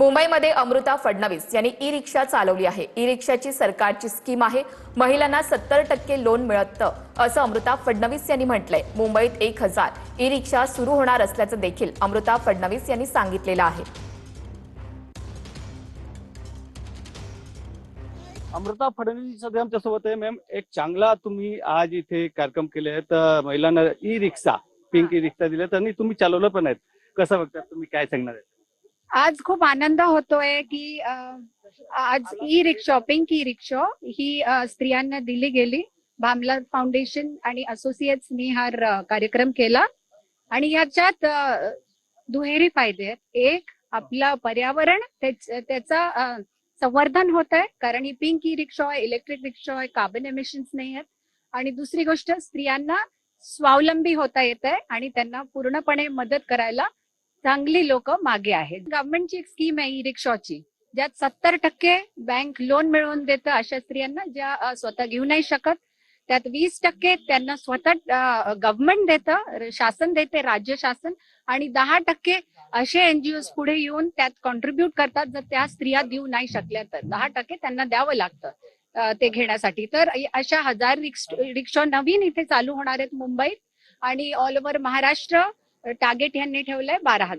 मुंबईमध्ये अमृता फडणवीस यांनी ई रिक्षा चालवली आहे। ई रिक्षाची सरकारची स्कीम आहे। महिलांना 70% लोन मिळतं असं अमृता फडणवीस यांनी म्हटलंय। मुंबईत 1000 ई रिक्षा सुरू होणार असल्याचं देखील अमृता फडणवीस यांनी सांगितलेलं आहे। अमृता फडणवीस सध्या आमच्यासोबत आहे। मॅम, एक चांगला तुम्ही आज इथे कार्यक्रम केले आहेत, महिलांना ई रिक्षा, पिंक ई रिक्षा दिल्यात आणि तुम्ही चालवलं पण आहेत। कसं बघतात तुम्ही, काय सांगणार आहे? आज खूप आनंद होतोय की आज ई रिक्षा, पिंक ई रिक्षा ही स्त्रियांना दिली गेली। भामला फाउंडेशन आणि असोसिएट्सनी हा कार्यक्रम केला आणि याच्यात दुहेरी फायदे आहेत। एक, आपला पर्यावरण त्याचा संवर्धन होत आहे, कारण ही पिंक ई रिक्षा आहे, इलेक्ट्रिक रिक्षा आहे, कार्बन एमिशन्स नाही आहेत। आणि दुसरी गोष्ट, स्त्रियांना स्वावलंबी होता येत आहे आणि त्यांना पूर्णपणे मदत करायला चांगली लोक मागे आहेत। गव्हर्नमेंटची एक स्कीम आहे ई रिक्षाची, ज्यात 70% बँक लोन मिळवून देतं अशा स्त्रियांना ज्या स्वतः घेऊ नाही शकत। त्यात 20% त्यांना स्वतः गव्हर्नमेंट देतं, शासन देते, राज्य शासन, आणि 10% असे एनजीओ पुढे येऊन त्यात कॉन्ट्रीब्युट करतात। जर त्या स्त्रिया देऊ नाही शकल्या तर 10% त्यांना द्यावं लागतं ते घेण्यासाठी। तर अशा 1000 रिक्षा नवीन इथे चालू होणार आहेत मुंबईत आणि ऑल ओव्हर महाराष्ट्र। टार्गेट यांनी ठेवलंय 12,000।